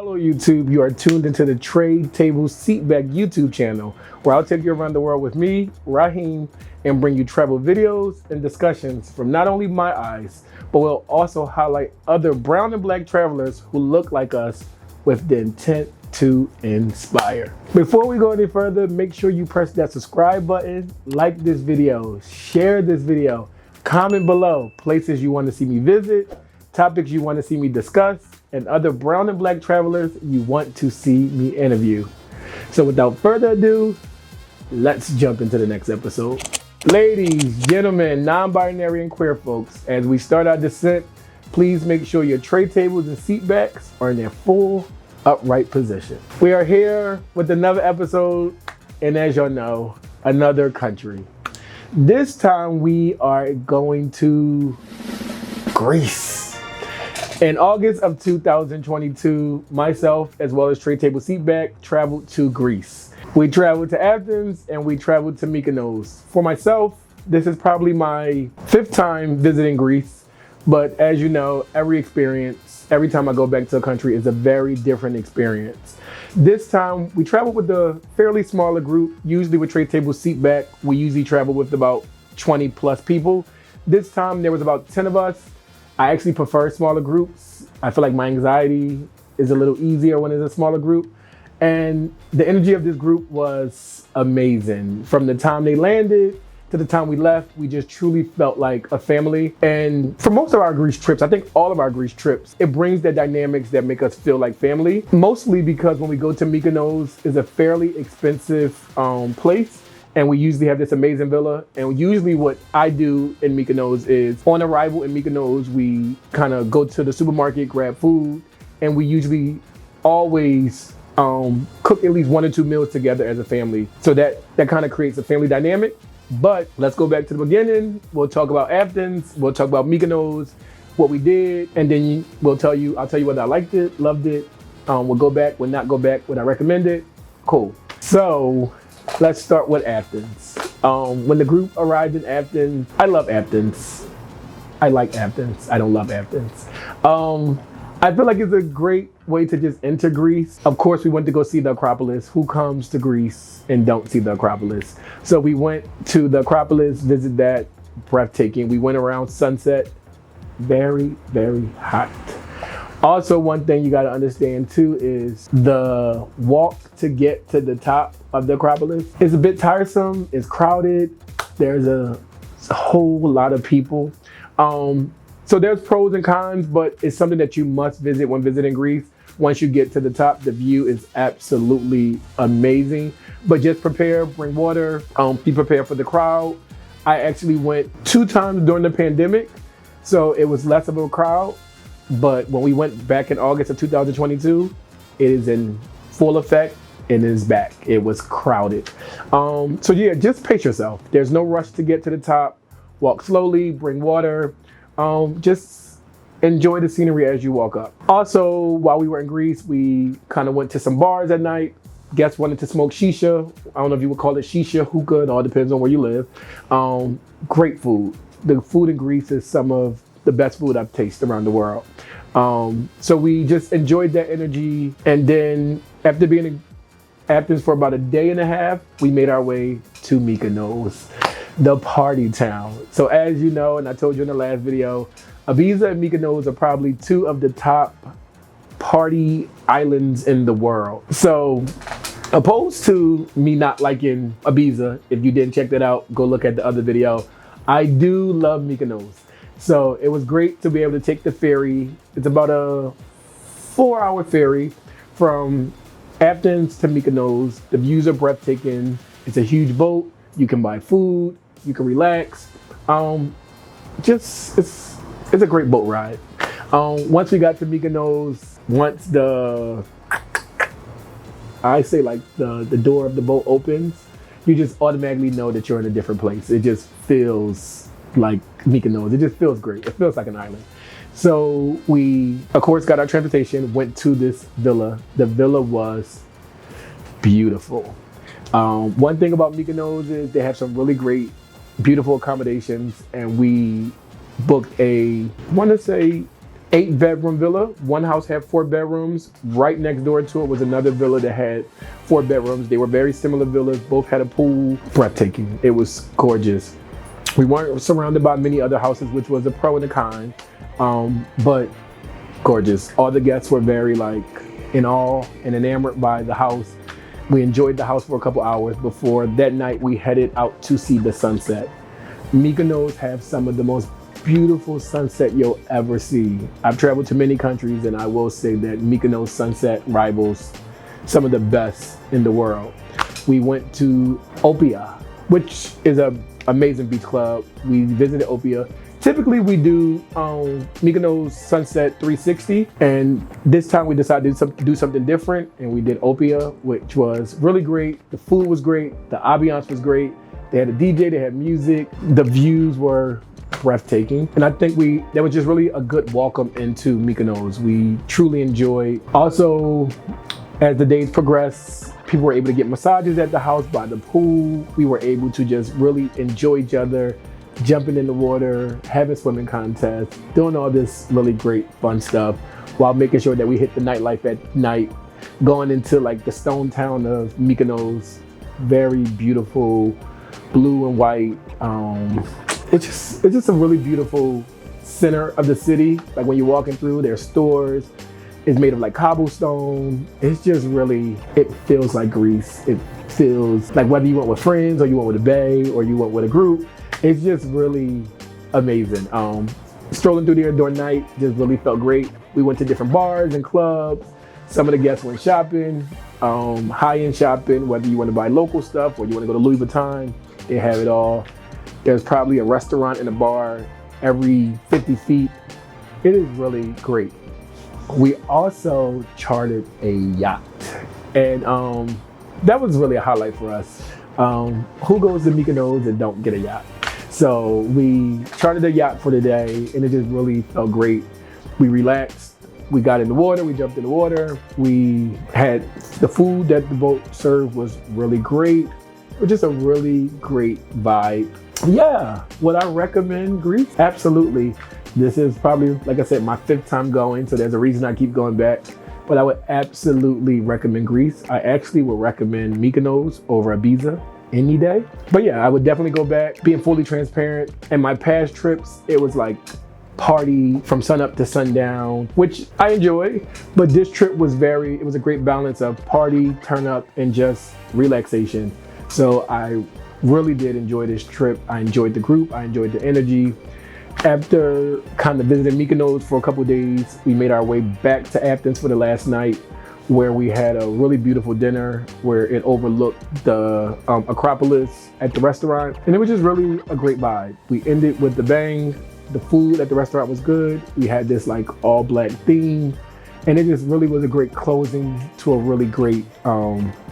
Hello YouTube, you are tuned into the TrayTableSeatBack YouTube channel, where I'll take you around the world with me, Raheem, and bring you travel videos and discussions from not only my eyes, but we'll also highlight other brown and black travelers who look like us with the intent to inspire. Before we go any further, make sure you press that subscribe button, like this video, share this video, comment below places you want to see me visit, topics you want to see me discuss, and other brown and black travelers you want to see me interview. So without further ado, let's jump into the next episode. Ladies, gentlemen, non-binary and queer folks, as we start our descent, please make sure your tray tables and seat backs are in their full upright position. We are here with another episode, and as y'all know, another country. This time we are going to Greece. In August of 2022, myself as well as TrayTableSeatBack traveled to Greece. We traveled to Athens and we traveled to Mykonos. For myself, this is probably my 5th time visiting Greece, but as you know, every time I go back to a country is a very different experience. This time we traveled with a fairly smaller group. Usually with TrayTableSeatBack, we usually travel with about 20 plus people. This time there was about 10 of us. I actually prefer smaller groups. I feel like my anxiety is a little easier when it's a smaller group. And the energy of this group was amazing. From the time they landed to the time we left, we just truly felt like a family. And for most of our Greece trips, I think all of our Greece trips, it brings the dynamics that make us feel like family. Mostly because when we go to Mykonos, it's a fairly expensive place. And we usually have this amazing villa. And usually what I do in Mykonos is on arrival in Mykonos, we kind of go to the supermarket, grab food, and we usually always cook at least 1 or 2 meals together as a family. So that kind of creates a family dynamic. But let's go back to the beginning. We'll talk about Athens, we'll talk about Mykonos, what we did, and then I'll tell you whether I liked it, loved it, we'll go back, we'll not go back, would I recommend it? Cool. So, let's start with Athens. When the group arrived in Athens, I love Athens. I like Athens. I don't love Athens. I feel like it's a great way to just enter Greece. Of course, we went to go see the Acropolis. Who comes to Greece and don't see the Acropolis? So we went to the Acropolis, visit that, breathtaking. We went around sunset, very, very hot. Also, one thing you gotta understand too is the walk to get to the top of the Acropolis is a bit tiresome, it's crowded, there's a whole lot of people. So there's pros and cons, but it's something that you must visit when visiting Greece. Once you get to the top, the view is absolutely amazing. But just prepare, bring water, be prepared for the crowd. I actually went 2 times during the pandemic, so it was less of a crowd. But when we went back in August of 2022, it is in full effect and is back. It was crowded. So yeah, just pace yourself. There's no rush to get to the top. Walk slowly, bring water. Just enjoy the scenery as you walk up. Also, while we were in Greece, we kind of went to some bars at night. Guests wanted to smoke shisha. I don't know if you would call it shisha, hookah, it all depends on where you live. Great food. The food in Greece is some of the best food I've tasted around the world. So we just enjoyed that energy. And then after being in Athens for about a day and a half, we made our way to Mykonos, the party town. So as you know, and I told you in the last video, Ibiza and Mykonos are probably 2 of the top party islands in the world. So opposed to me not liking Ibiza, if you didn't check that out, go look at the other video. I do love Mykonos. So it was great to be able to take the ferry. It's about a 4-hour ferry from Athens to Mykonos. The views are breathtaking. It's a huge boat. You can buy food. You can relax. It's a great boat ride. Once we got to Mykonos, once the door of the boat opens, you just automatically know that you're in a different place. It just feels like Mykonos. It just feels great. It feels like an island. So we, of course, got our transportation, went to this villa. The villa was beautiful. One thing about Mykonos is they have some really great, beautiful accommodations, and we booked a, I want to say 8-bedroom villa. One house had 4 bedrooms. Right next door to it was another villa that had 4 bedrooms. They were very similar villas. Both had a pool. Breathtaking. It was gorgeous. We weren't surrounded by many other houses, which was a pro and a con, but gorgeous. All the guests were very in awe and enamored by the house. We enjoyed the house for a couple hours before that night we headed out to see the sunset. Mykonos have some of the most beautiful sunset you'll ever see. I've traveled to many countries and I will say that Mykonos sunset rivals some of the best in the world. We went to Opea, which is an amazing beach club. We visited Opea. Typically we do Mykonos Sunset 360, and this time we decided to do something different, and we did Opea, which was really great. The food was great, the ambiance was great. They had a DJ, they had music, the views were breathtaking, and I think that was just really a good welcome into Mykonos. We truly enjoyed. Also, as the days progressed, people were able to get massages at the house by the pool. We were able to just really enjoy each other, jumping in the water, having swimming contests, doing all this really great fun stuff while making sure that we hit the nightlife at night, going into the stone town of Mykonos. Very beautiful, blue and white. It's just a really beautiful center of the city. When you're walking through, there's stores. It's made of cobblestone. It's just really, it feels like Greece. It feels like whether you went with friends or you went with a bae or you went with a group, it's just really amazing. Strolling through there during night just really felt great. We went to different bars and clubs. Some of the guests went shopping, high-end shopping, whether you want to buy local stuff or you want to go to Louis Vuitton, they have it all. There's probably a restaurant and a bar every 50 feet. It is really great. We also chartered a yacht, and that was really a highlight for us. Who goes to Mykonos and don't get a yacht? So we chartered a yacht for the day, and it just really felt great. We relaxed, we got in the water, we jumped in the water. We had the food that the boat served was really great. It was just a really great vibe. Yeah, would I recommend Greece? Absolutely. This is probably, like I said, my 5th time going, so there's a reason I keep going back. But I would absolutely recommend Greece. I actually would recommend Mykonos over Ibiza any day. But yeah, I would definitely go back, being fully transparent. And my past trips, it was party from sun up to sundown, which I enjoy. But this trip was it was a great balance of party, turn up, and just relaxation. So I really did enjoy this trip. I enjoyed the group, I enjoyed the energy. After kind of visiting Mykonos for a couple of days, we made our way back to Athens for the last night, where we had a really beautiful dinner where it overlooked the Acropolis at the restaurant. And it was just really a great vibe. We ended with the bang. The food at the restaurant was good. We had this all black theme. And it just really was a great closing to a really great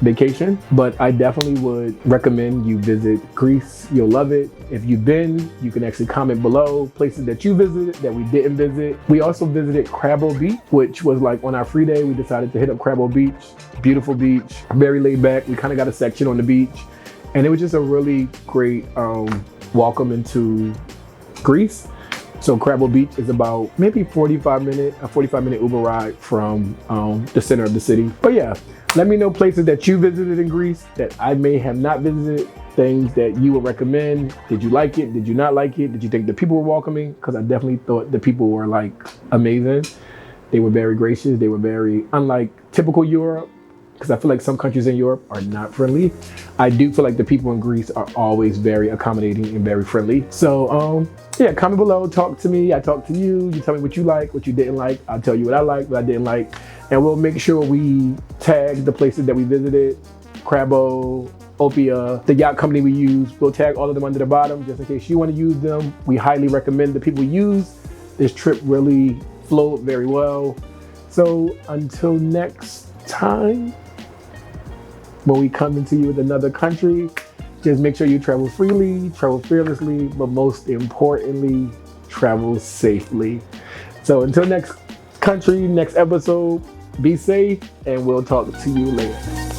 vacation. But I definitely would recommend you visit Greece. You'll love it. If you've been, you can actually comment below places that you visited that we didn't visit. We also visited 𝘭𝘪𝐻𝐵 Beach, which was on our free day. We decided to hit up 𝘭𝘪𝐻𝐵 Beach. Beautiful beach, very laid back. We kind of got a section on the beach. And it was just a really great welcome into Greece. So 𝘭𝘪𝐻𝐵 Beach is about maybe a 45-minute Uber ride from the center of the city. But yeah, let me know places that you visited in Greece that I may have not visited, things that you would recommend. Did you like it? Did you not like it? Did you think the people were welcoming? Because I definitely thought the people were amazing. They were very gracious. They were very unlike typical Europe, because I feel like some countries in Europe are not friendly. I do feel like the people in Greece are always very accommodating and very friendly. So yeah, comment below, talk to me, I talk to you, you tell me what you like, what you didn't like, I'll tell you what I liked, what I didn't like, and we'll make sure we tag the places that we visited, 𝘭𝘪𝐻𝐵, Opea, the yacht company we use. We'll tag all of them under the bottom just in case you want to use them. We highly recommend the people we use. This trip really flowed very well. So until next time, when we come into you with another country, just make sure you travel freely, travel fearlessly, but most importantly, travel safely. So until next country, next episode, be safe, and we'll talk to you later.